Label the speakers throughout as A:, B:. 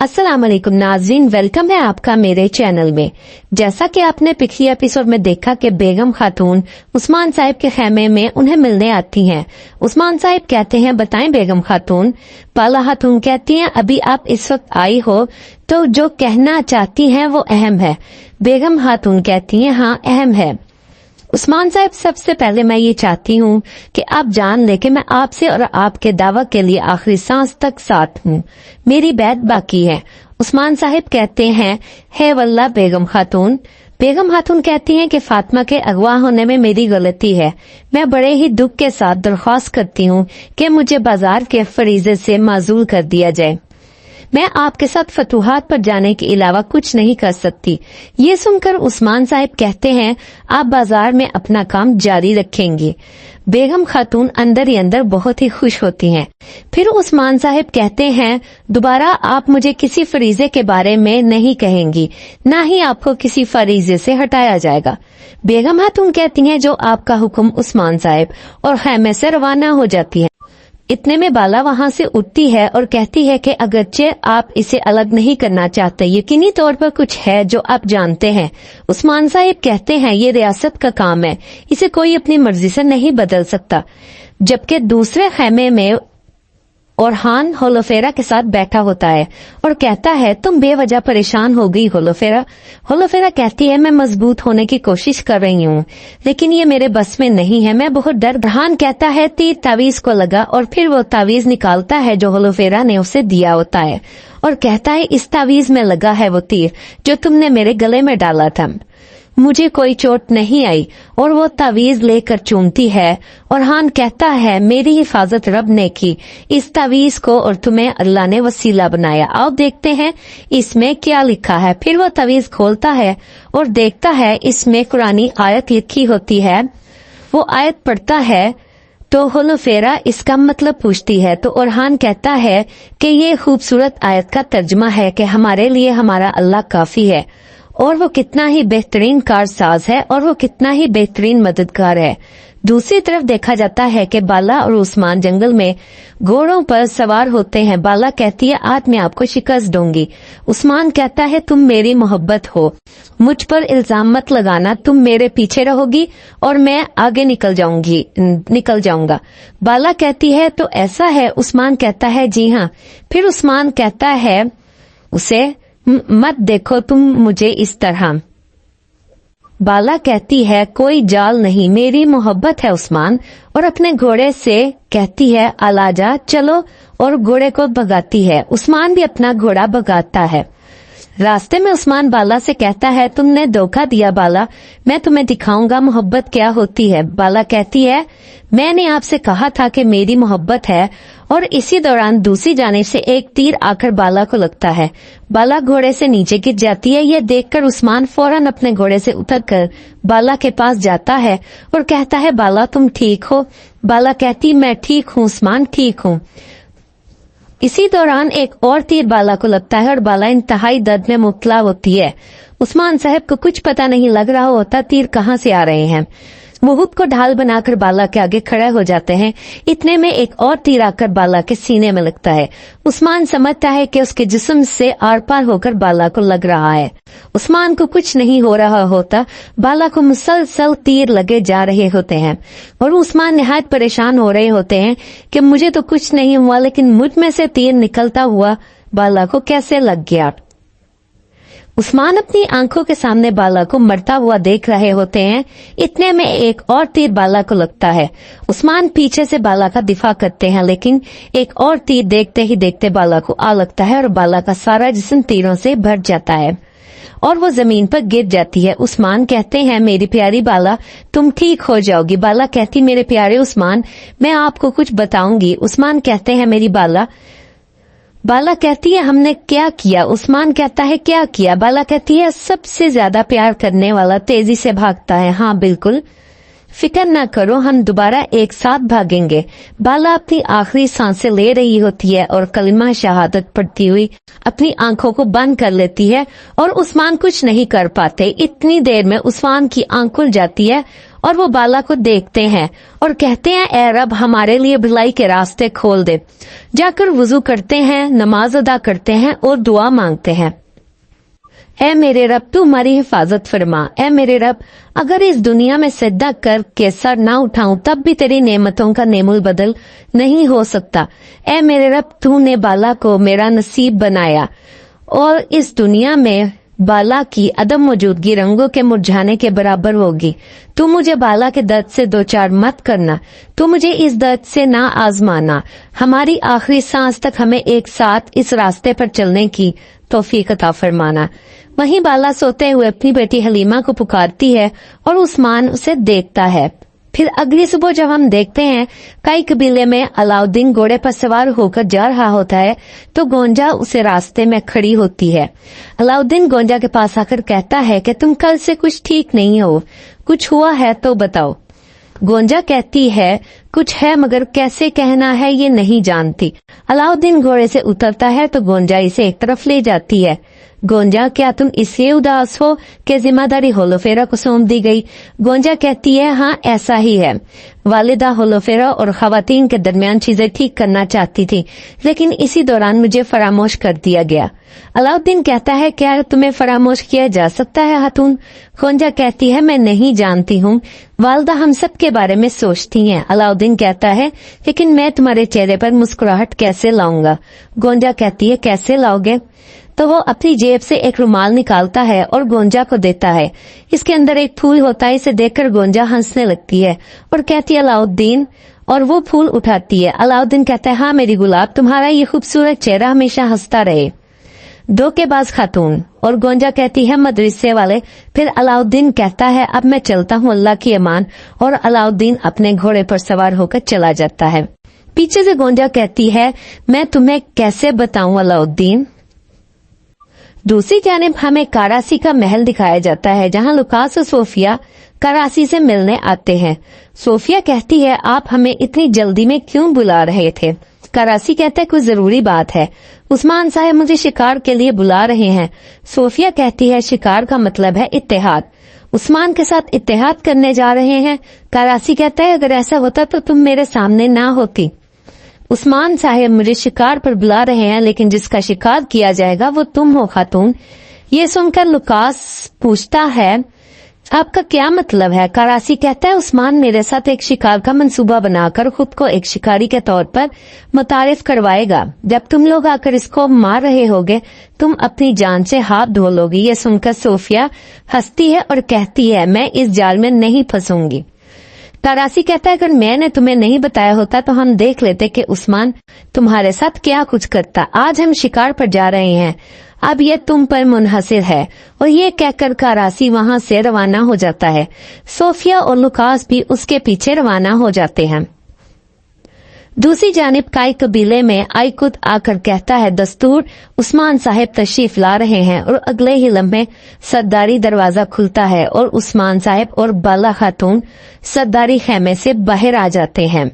A: अस्सलाम वालेकुम नाज़रीन, वेलकम है आपका मेरे चैनल में। जैसा कि आपने पिछली एपिसोड में देखा कि बेगम खातून उस्मान साहिब के खेमे में उन्हें मिलने आती हैं। उस्मान साहिब कहते हैं, बताएं बेगम खातून। बाला खातून कहती हैं, अभी आप इस वक्त आई हो तो जो कहना चाहती हैं वो अहम है। बेगम खातून कहती हैं, हाँ अहम है। उस्मान साहब, सबसे पहले मैं ये चाहती हूँ कि आप जान लें कि मैं आपसे और आपके दावा के लिए आखिरी सांस तक साथ हूँ। मेरी बैत बाकी है। उस्मान साहिब कहते हैं, है वल्लाह बेगम खातून। बेगम खातून कहती हैं कि फातिमा के अगवा होने में मेरी गलती है। मैं बड़े ही दुख के साथ दरख्वास्त करती हूँ कि मुझे बाजार के फरीजे से माजूल कर दिया जाए। मैं आपके साथ फतूहात पर जाने के अलावा कुछ नहीं कर सकती। ये सुनकर उस्मान साहिब कहते हैं, आप बाजार में अपना काम जारी रखेंगे। बेगम खातून अंदर ही अंदर बहुत ही खुश होती हैं। फिर उस्मान साहिब कहते हैं, दोबारा आप मुझे किसी फरीजे के बारे में नहीं कहेंगी, ना ही आपको किसी फरीजे से हटाया जाएगा। बेगम खातून कहती हैं, जो आपका हुक्म उस्मान साहिब, और खैमे से रवाना हो जाती है। इतने में बाला वहाँ से उठती है और कहती है कि अगरचे आप इसे अलग नहीं करना चाहते, यकीनी तौर पर कुछ है जो आप जानते हैं। उस्मान साहिब कहते हैं, ये रियासत का काम है, इसे कोई अपनी मर्जी से नहीं बदल सकता। जबकि दूसरे खेमे में ओरहान होलोफेरा के साथ बैठा होता है और कहता है, तुम बेवजह परेशान हो गई होलोफेरा। होलोफेरा कहती है, मैं मजबूत होने की कोशिश कर रही हूँ, लेकिन ये मेरे बस में नहीं है, मैं बहुत डर। ओरहान कहता है, तीर तावीज को लगा, और फिर वो तावीज निकालता है जो होलोफेरा ने उसे दिया होता है और कहता है, इस तावीज में लगा है वो तीर जो तुमने मेरे गले में डाला था। मुझे कोई चोट नहीं आई। और वो तावीज लेकर चूमती है। ओरहान कहता है, मेरी हिफाजत रब ने की इस तावीज को और तुम्हें अल्लाह ने वसीला बनाया। आओ देखते हैं इसमें क्या लिखा है। फिर वो तावीज खोलता है और देखता है इसमें कुरानी आयत लिखी होती है। वो आयत पढ़ता है तो होलोफेरा इसका मतलब पूछती है तो ओरहान कहता है कि ये खूबसूरत आयत का तर्जुमा है कि हमारे लिए हमारा अल्लाह काफी है और वो कितना ही बेहतरीन कारसाज है और वो कितना ही बेहतरीन मददगार है। दूसरी तरफ देखा जाता है कि बाला और उस्मान जंगल में घोड़ों पर सवार होते हैं। बाला कहती है, आज मैं आपको शिकस्त दूंगी। उस्मान कहता है, तुम मेरी मोहब्बत हो, मुझ पर इल्जाम मत लगाना, तुम मेरे पीछे रहोगी और मैं आगे निकल जाऊंगा। बाला कहती है, तो ऐसा है? उस्मान कहता है, जी हाँ। फिर उस्मान कहता है उसे, मत देखो तुम मुझे इस तरह। बाला कहती है, कोई जाल नहीं, मेरी मोहब्बत है उस्मान, और अपने घोड़े से कहती है, आलाजा चलो, और घोड़े को भगाती है। उस्मान भी अपना घोड़ा भगाता है। रास्ते में उस्मान बाला से कहता है, तुमने धोखा दिया बाला, मैं तुम्हें दिखाऊंगा मोहब्बत क्या होती है। बाला कहती है, मैंने आपसे कहा था कि मेरी मोहब्बत है। और इसी दौरान दूसरी जानिब से एक तीर आकर बाला को लगता है। बाला घोड़े से नीचे गिर जाती है। यह देखकर उस्मान फौरन अपने घोड़े से उतरकर बाला के पास जाता है और कहता है, बाला तुम ठीक हो? बाला कहती, मैं ठीक हूँ उस्मान, ठीक हूँ। इसी दौरान एक और तीर बाला को लगता है और बाला इंतहाई दर्द में मुब्तला होती है। उस्मान साहब को कुछ पता नहीं लग रहा होता तीर कहाँ से आ रहे हैं। वो खुद को ढाल बनाकर बाला के आगे खड़े हो जाते हैं। इतने में एक और तीर आकर बाला के सीने में लगता है। उस्मान समझता है कि उसके जिस्म से आर पार होकर बाला को लग रहा है। उस्मान को कुछ नहीं हो रहा होता, बाला को मुसलसल तीर लगे जा रहे होते हैं और उस्मान निहायत परेशान हो रहे होते हैं कि मुझे तो कुछ नहीं हुआ, लेकिन मुझ में से तीर निकलता हुआ बाला को कैसे लग गया। उस्मान अपनी आंखों के सामने बाला को मरता हुआ देख रहे होते हैं। इतने में एक और तीर बाला को लगता है। उस्मान पीछे से बाला का दिफा करते हैं, लेकिन एक और तीर देखते ही देखते बाला को आ लगता है और बाला का सारा जिस्म तीरों से भर जाता है और वो जमीन पर गिर जाती है। उस्मान कहते हैं, मेरी प्यारी बाला, तुम ठीक हो जाओगी। बाला कहती, मेरे प्यारे उस्मान, मैं आपको कुछ बताऊंगी। उस्मान कहते हैं, मेरी बाला। बाला कहती है, हमने क्या किया? उस्मान कहता है, क्या किया? बाला कहती है, सबसे ज्यादा प्यार करने वाला तेजी से भागता है। हाँ बिल्कुल, फिक्र न करो, हम दोबारा एक साथ भागेंगे। बाला अपनी आखिरी सांसें ले रही होती है और कलिमा शहादत पढ़ती हुई अपनी आंखों को बंद कर लेती है और उस्मान कुछ नहीं कर पाते। इतनी देर में उस्मान की आंख खुल जाती है اور وہ بالا کو دیکھتے ہیں اور کہتے ہیں اے رب ہمارے لیے بھلائی کے راستے کھول دے. جا کر وضو کرتے ہیں, نماز ادا کرتے ہیں اور دعا مانگتے ہیں. اے میرے رب تو ہماری حفاظت فرما. اے میرے رب اگر اس دنیا میں سجدہ کر کے سر نہ اٹھاؤں تب بھی تیری نعمتوں کا نعم البدل نہیں ہو سکتا. اے میرے رب تو نے بالا کو میرا نصیب بنایا اور اس دنیا میں بالا کی عدم موجودگی رنگوں کے مرجھانے کے برابر ہوگی. تو مجھے بالا کے درد سے دوچار مت کرنا, تو مجھے اس درد سے نہ آزمانا. ہماری آخری سانس تک ہمیں ایک ساتھ اس راستے پر چلنے کی توفیق عطا فرمانا. وہیں بالا سوتے ہوئے اپنی بیٹی حلیمہ کو پکارتی ہے اور عثمان اسے دیکھتا ہے. پھر اگلی صبح جب ہم دیکھتے ہیں کئی قبیلے میں علاؤدین گھوڑے پر سوار ہو کر جا رہا ہوتا ہے تو گونجا اسے راستے میں کھڑی ہوتی ہے. علاؤدین گونجا کے پاس آ کر کہتا ہے کہ تم کل سے کچھ ٹھیک نہیں ہو, کچھ ہوا ہے تو بتاؤ. گونجا کہتی ہے کچھ ہے مگر کیسے کہنا ہے یہ نہیں جانتی. علاؤدین گھوڑے سے اترتا ہے تو گونجا اسے ایک طرف لے جاتی ہے. گونجا کیا تم اس سے اداس ہو کہ ذمہ داری ہولوفیرا کو سونپ دی گئی؟ گونجا کہتی ہے ہاں ایسا ہی ہے. والدہ ہولوفیرا اور خواتین کے درمیان چیزیں ٹھیک کرنا چاہتی تھی لیکن اسی دوران مجھے فراموش کر دیا گیا. علاؤدین کہتا ہے کیا تمہیں فراموش کیا جا سکتا ہے خاتون؟ گونجا کہتی ہے میں نہیں جانتی ہوں, والدہ ہم سب کے بارے میں سوچتی ہیں. علاؤدین کہتا ہے لیکن میں تمہارے چہرے پر مسکراہٹ کیسے لاؤں گا؟ گونجا کہتی ہے کیسے لاؤ گے؟ تو وہ اپنی جیب سے ایک رومال نکالتا ہے اور گونجا کو دیتا ہے. اس کے اندر ایک پھول ہوتا ہے. اسے دیکھ کر گونجا ہنسنے لگتی ہے اور کہتی ہے علاؤدین, اور وہ پھول اٹھاتی ہے. علاؤدین کہتا ہے ہاں میری گلاب, تمہارا یہ خوبصورت چہرہ ہمیشہ ہنستا رہے. دھوکے باز خاتون. اور گونجا کہتی ہے مدرسے والے. پھر علاؤدین کہتا ہے اب میں چلتا ہوں, اللہ کی امان. اور علاؤدین اپنے گھوڑے پر سوار ہو کر چلا جاتا ہے. پیچھے سے گونجا کہتی ہے میں تمہیں کیسے بتاؤں علاؤدین. دوسری جانب ہمیں کاراسی کا محل دکھایا جاتا ہے جہاں لوکاس اور صوفیہ کاراسی سے ملنے آتے ہیں. صوفیہ کہتی ہے آپ ہمیں اتنی جلدی میں کیوں بلا رہے تھے؟ کاراسی کہتا ہے کوئی ضروری بات ہے. عثمان صاحب مجھے شکار کے لیے بلا رہے ہیں. صوفیہ کہتی ہے شکار کا مطلب ہے اتحاد. عثمان کے ساتھ اتحاد کرنے جا رہے ہیں. کاراسی کہتا ہے اگر ایسا ہوتا تو تم میرے سامنے نہ ہوتی. عثمان صاحب مجھے شکار پر بلا رہے ہیں لیکن جس کا شکار کیا جائے گا وہ تم ہو خاتون. یہ سن کر لوکاس پوچھتا ہے آپ کا کیا مطلب ہے؟ کاراسی کہتا ہے عثمان میرے ساتھ ایک شکار کا منصوبہ بنا کر خود کو ایک شکاری کے طور پر متعارف کروائے گا. جب تم لوگ آ کر اس کو مار رہے ہوگے تم اپنی جان سے ہاتھ دھو لو گی. یہ سن کر صوفیہ ہنستی ہے اور کہتی ہے میں اس جال میں نہیں پھنسوں گی. کاراسی کہتا ہے اگر میں نے تمہیں نہیں بتایا ہوتا تو ہم دیکھ لیتے کہ عثمان تمہارے ساتھ کیا کچھ کرتا. آج ہم شکار پر جا رہے ہیں, اب یہ تم پر منحصر ہے. اور یہ کہہ کر کاراسی وہاں سے روانہ ہو جاتا ہے. صوفیہ اور لوکاس بھی اس کے پیچھے روانہ ہو جاتے ہیں. دوسری جانب کائی قبیلے میں آئیکت آ کر کہتا ہے دستور عثمان صاحب تشریف لا رہے ہیں. اور اگلے ہی لمحے سرداری دروازہ کھلتا ہے اور عثمان صاحب اور بالا خاتون سرداری خیمے سے باہر آ جاتے ہیں.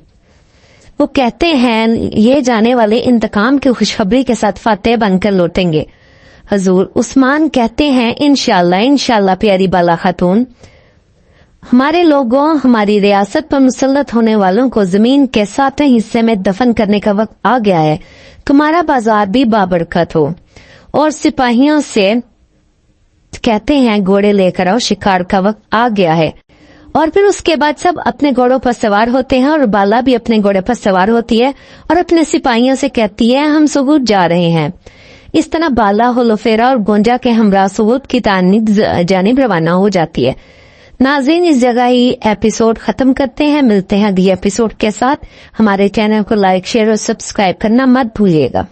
A: وہ کہتے ہیں یہ جانے والے انتقام کی خوشخبری کے ساتھ فاتح بن کر لوٹیں گے. حضور. عثمان کہتے ہیں انشاءاللہ پیاری بالا خاتون. ہمارے لوگوں ہماری ریاست پر مسلط ہونے والوں کو زمین کے 7ویں حصے میں دفن کرنے کا وقت آ گیا ہے. تمہارا بازار بھی بابرکت ہو. اور سپاہیوں سے کہتے ہیں گھوڑے لے کر آؤ, شکار کا وقت آ گیا ہے. اور پھر اس کے بعد سب اپنے گھوڑوں پر سوار ہوتے ہیں اور بالا بھی اپنے گھوڑے پر سوار ہوتی ہے اور اپنے سپاہیوں سے کہتی ہے ہم ثبوت جا رہے ہیں. اس طرح بالا ہولوفیرا اور گونجا کے ہمراہ ثبوت کی جانب روانہ ہو جاتی ہے. ناظرین اس جگہ ہی ایپیسوڈ ختم کرتے ہیں. ملتے ہیں اگلی ایپیسوڈ کے ساتھ. ہمارے چینل کو لائک شیئر اور سبسکرائب کرنا مت بھولیے گا.